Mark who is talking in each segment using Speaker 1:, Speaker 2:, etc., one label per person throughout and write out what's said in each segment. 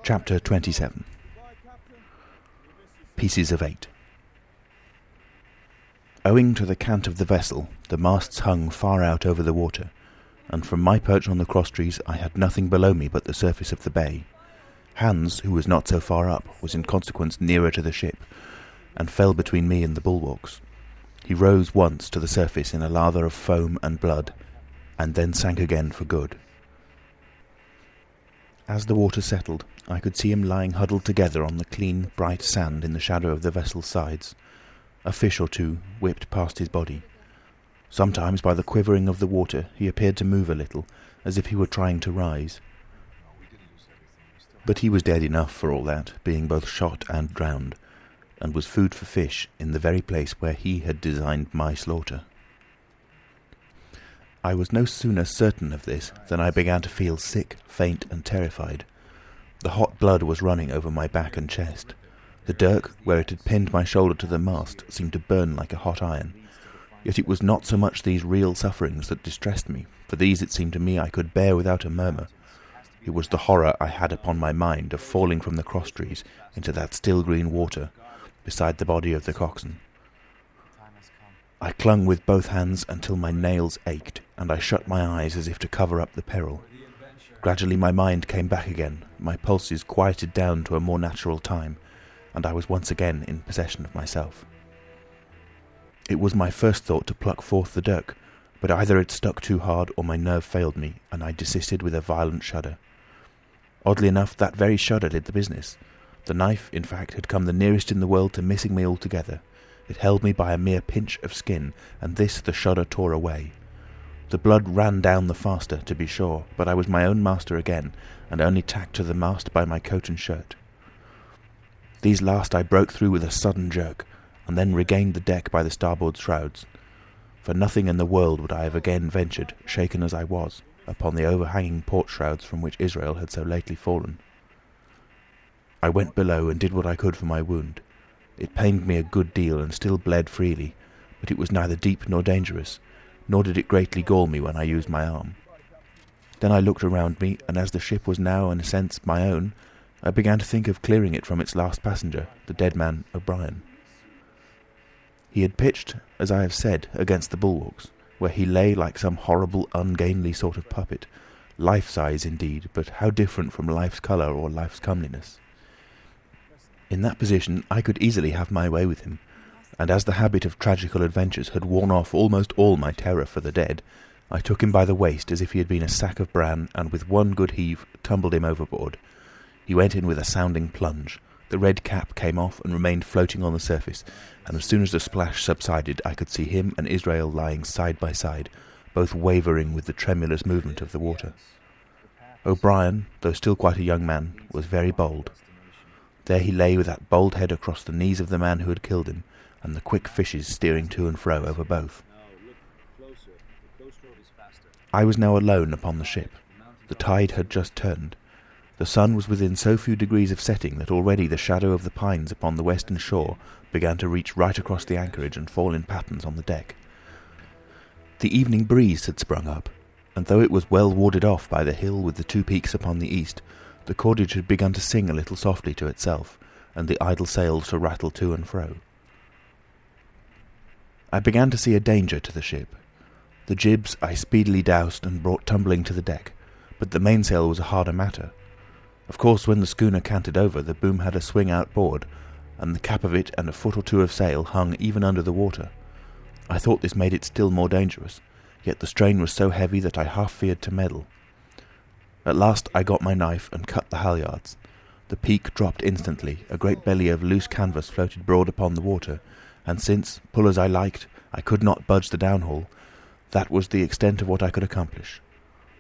Speaker 1: Chapter 27. Pieces of 8. Owing to the cant of the vessel, the masts hung far out over the water, and from my perch on the crosstrees I had nothing below me but the surface of the bay. Hans, who was not so far up, was in consequence nearer to the ship, and fell between me and the bulwarks. He rose once to the surface in a lather of foam and blood, and then sank again for good. As the water settled, I could see him lying huddled together on the clean, bright sand in the shadow of the vessel's sides. A fish or two whipped past his body. Sometimes, by the quivering of the water, he appeared to move a little, as if he were trying to rise. But he was dead enough for all that, being both shot and drowned, and was food for fish in the very place where he had designed my slaughter. I was no sooner certain of this than I began to feel sick, faint, and terrified. The hot blood was running over my back and chest. The dirk, where it had pinned my shoulder to the mast, seemed to burn like a hot iron. Yet it was not so much these real sufferings that distressed me, for these it seemed to me I could bear without a murmur. It was the horror I had upon my mind of falling from the crosstrees into that still green water, beside the body of the coxswain. I clung with both hands until my nails ached, and I shut my eyes as if to cover up the peril. Gradually my mind came back again, my pulses quieted down to a more natural time, and I was once again in possession of myself. It was my first thought to pluck forth the dirk, but either it stuck too hard or my nerve failed me, and I desisted with a violent shudder. Oddly enough, that very shudder did the business. The knife, in fact, had come the nearest in the world to missing me altogether. It held me by a mere pinch of skin, and this the shudder tore away. The blood ran down the faster, to be sure, but I was my own master again, and only tacked to the mast by my coat and shirt. These last I broke through with a sudden jerk, and then regained the deck by the starboard shrouds. For nothing in the world would I have again ventured, shaken as I was, upon the overhanging port shrouds from which Israel had so lately fallen. I went below and did what I could for my wound. It pained me a good deal and still bled freely, but it was neither deep nor dangerous, nor did it greatly gall me when I used my arm. Then I looked around me, and as the ship was now in a sense my own, I began to think of clearing it from its last passenger, the dead man O'Brien. He had pitched, as I have said, against the bulwarks, where he lay like some horrible, ungainly sort of puppet, life-size indeed, but how different from life's colour or life's comeliness. In that position I could easily have my way with him, and as the habit of tragical adventures had worn off almost all my terror for the dead, I took him by the waist as if he had been a sack of bran, and with one good heave tumbled him overboard. He went in with a sounding plunge. The red cap came off and remained floating on the surface, and as soon as the splash subsided I could see him and Israel lying side by side, both wavering with the tremulous movement of the water. O'Brien, though still quite a young man, was very bold. There he lay with that bold head across the knees of the man who had killed him, and the quick fishes steering to and fro over both. I was now alone upon the ship. The tide had just turned. The sun was within so few degrees of setting that already the shadow of the pines upon the western shore began to reach right across the anchorage and fall in patterns on the deck. The evening breeze had sprung up, and though it was well warded off by the hill with the two peaks upon the east, the cordage had begun to sing a little softly to itself, and the idle sails to rattle to and fro. I began to see a danger to the ship. The jibs I speedily doused and brought tumbling to the deck, but the mainsail was a harder matter. Of course, when the schooner canted over, the boom had a swing outboard, and the cap of it and a foot or two of sail hung even under the water. I thought this made it still more dangerous, yet the strain was so heavy that I half feared to meddle. At last I got my knife and cut the halyards. The peak dropped instantly, a great belly of loose canvas floated broad upon the water, and since, pull as I liked, I could not budge the downhaul, that was the extent of what I could accomplish.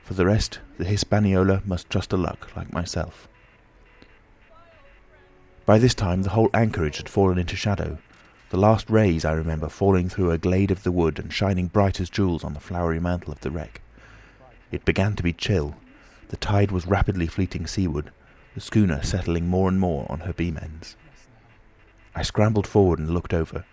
Speaker 1: For the rest, the Hispaniola must trust to luck, like myself. By this time the whole anchorage had fallen into shadow. The last rays, I remember, falling through a glade of the wood and shining bright as jewels on the flowery mantle of the wreck. It began to be chill. The tide was rapidly fleeting seaward, the schooner settling more and more on her beam ends. I scrambled forward and looked over.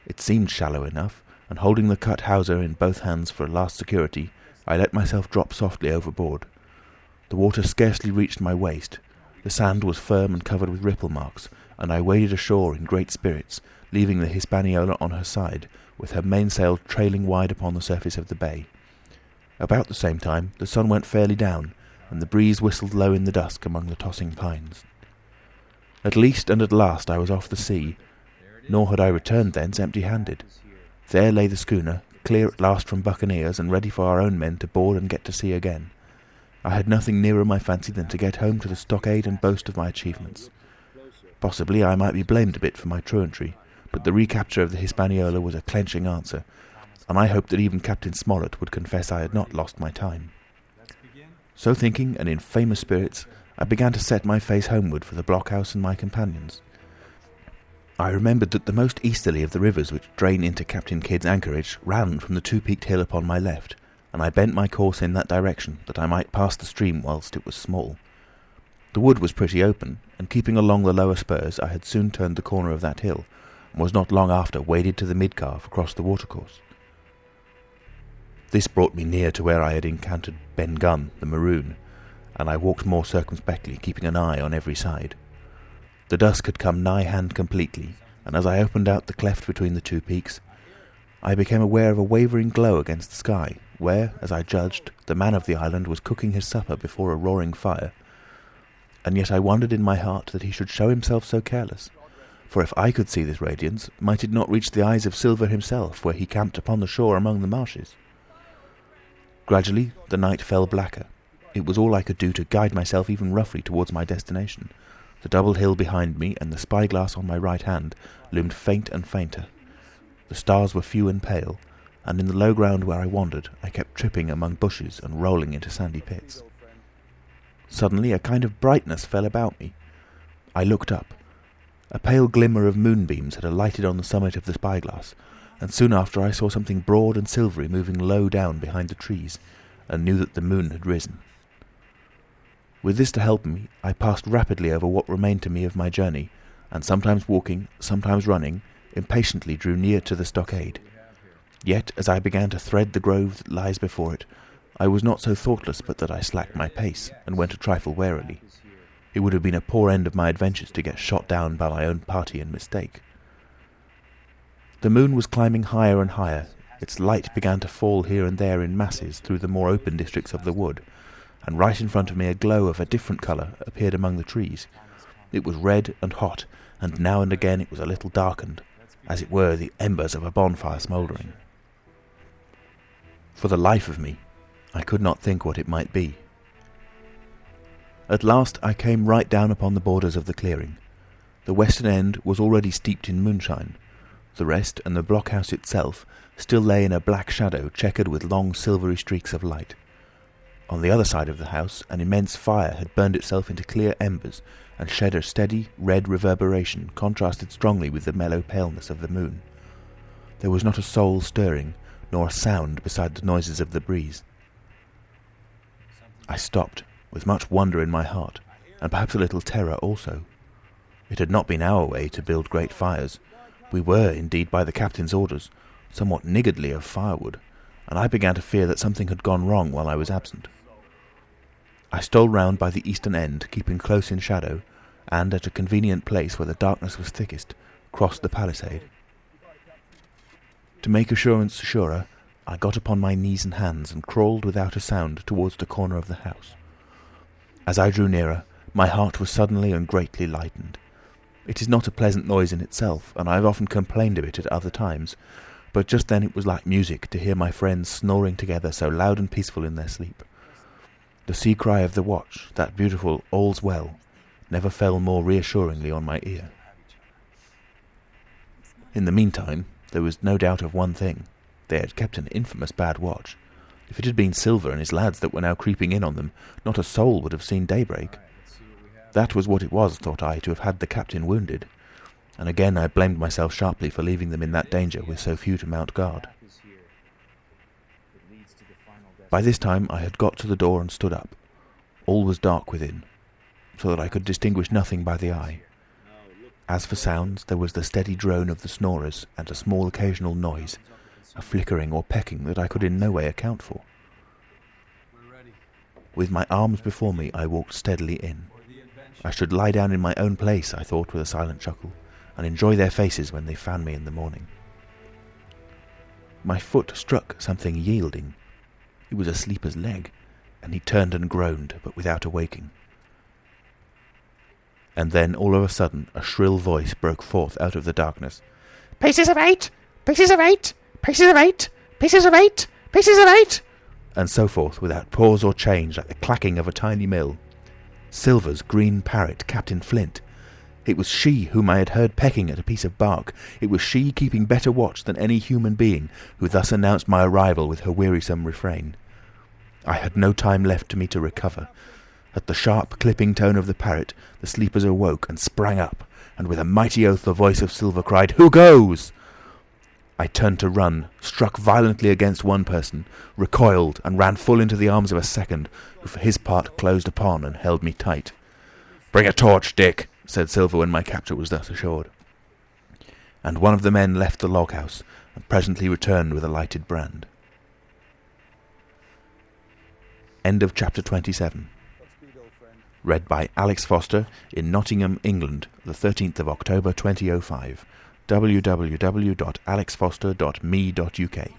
Speaker 1: It seemed shallow enough, and holding the cut hawser in both hands for last security, I let myself drop softly overboard. The water scarcely reached my waist. The sand was firm and covered with ripple marks, and I waded ashore in great spirits, leaving the Hispaniola on her side, with her mainsail trailing wide upon the surface of the bay. About the same time the sun went fairly down, and the breeze whistled low in the dusk among the tossing pines. At least and at last I was off the sea, nor had I returned thence empty-handed. There lay the schooner, clear at last from buccaneers, and ready for our own men to board and get to sea again. I had nothing nearer my fancy than to get home to the stockade and boast of my achievements. Possibly I might be blamed a bit for my truantry, but the recapture of the Hispaniola was a clenching answer, and I hoped that even Captain Smollett would confess I had not lost my time. So thinking, and in famous spirits, I began to set my face homeward for the blockhouse and my companions. I remembered that the most easterly of the rivers which drain into Captain Kidd's anchorage ran from the two-peaked hill upon my left, and I bent my course in that direction, that I might pass the stream whilst it was small. The wood was pretty open, and keeping along the lower spurs, I had soon turned the corner of that hill, and was not long after waded to the mid-calf across the watercourse. This brought me near to where I had encountered Ben Gunn, the maroon, and I walked more circumspectly, keeping an eye on every side. The dusk had come nigh hand completely, and as I opened out the cleft between the two peaks, I became aware of a wavering glow against the sky, where, as I judged, the man of the island was cooking his supper before a roaring fire. And yet I wondered in my heart that he should show himself so careless, for if I could see this radiance, might it not reach the eyes of Silver himself, where he camped upon the shore among the marshes? Gradually the night fell blacker. It was all I could do to guide myself even roughly towards my destination. The double hill behind me and the spyglass on my right hand loomed faint and fainter. The stars were few and pale, and in the low ground where I wandered I kept tripping among bushes and rolling into sandy pits. Suddenly a kind of brightness fell about me. I looked up. A pale glimmer of moonbeams had alighted on the summit of the spyglass, and soon after I saw something broad and silvery moving low down behind the trees, and knew that the moon had risen. With this to help me, I passed rapidly over what remained to me of my journey, and sometimes walking, sometimes running, impatiently drew near to the stockade. Yet, as I began to thread the grove that lies before it, I was not so thoughtless but that I slacked my pace, and went a trifle warily. It would have been a poor end of my adventures to get shot down by my own party in mistake. The moon was climbing higher and higher. Its light began to fall here and there in masses through the more open districts of the wood, and right in front of me a glow of a different colour appeared among the trees. It was red and hot, and now and again it was a little darkened, as it were the embers of a bonfire smouldering. For the life of me, I could not think what it might be. At last I came right down upon the borders of the clearing. The western end was already steeped in moonshine. The rest, and the blockhouse itself, still lay in a black shadow checkered with long silvery streaks of light. On the other side of the house an immense fire had burned itself into clear embers, and shed a steady red reverberation contrasted strongly with the mellow paleness of the moon. There was not a soul stirring, nor a sound beside the noises of the breeze. I stopped, with much wonder in my heart, and perhaps a little terror also. It had not been our way to build great fires. We were, indeed, by the captain's orders, somewhat niggardly of firewood, and I began to fear that something had gone wrong while I was absent. I stole round by the eastern end, keeping close in shadow, and, at a convenient place where the darkness was thickest, crossed the palisade. To make assurance surer, I got upon my knees and hands and crawled without a sound towards the corner of the house. As I drew nearer, my heart was suddenly and greatly lightened. It is not a pleasant noise in itself, and I have often complained of it at other times, but just then it was like music to hear my friends snoring together so loud and peaceful in their sleep. The sea cry of the watch, that beautiful "all's well," never fell more reassuringly on my ear. In the meantime, there was no doubt of one thing. They had kept an infamous bad watch. If it had been Silver and his lads that were now creeping in on them, not a soul would have seen daybreak. That was what it was, thought I, to have had the captain wounded, and again I blamed myself sharply for leaving them in that danger with so few to mount guard. By this time I had got to the door and stood up. All was dark within, so that I could distinguish nothing by the eye. As for sounds, there was the steady drone of the snorers, and a small occasional noise, a flickering or pecking that I could in no way account for. With my arms before me I walked steadily in. I should lie down in my own place, I thought with a silent chuckle, and enjoy their faces when they found me in the morning. My foot struck something yielding. It was a sleeper's leg, and he turned and groaned, but without awaking. And then, all of a sudden, a shrill voice broke forth out of the darkness. "Pieces of 8! Pieces of 8! Pieces of 8! Pieces of 8! Pieces of 8!" And so forth, without pause or change, like the clacking of a tiny mill. Silver's green parrot, Captain Flint. It was she whom I had heard pecking at a piece of bark. It was she keeping better watch than any human being, who thus announced my arrival with her wearisome refrain. I had no time left to me to recover. At the sharp, clipping tone of the parrot, the sleepers awoke and sprang up, and with a mighty oath the voice of Silver cried, "Who goes?" I turned to run, struck violently against one person, recoiled, and ran full into the arms of a second, who for his part closed upon and held me tight. "Bring a torch, Dick," said Silver when my capture was thus assured. And one of the men left the log-house, and presently returned with a lighted brand. End of chapter 27. Read by Alex Foster in Nottingham, England, the 13th of October 2005. www.alexfoster.me.uk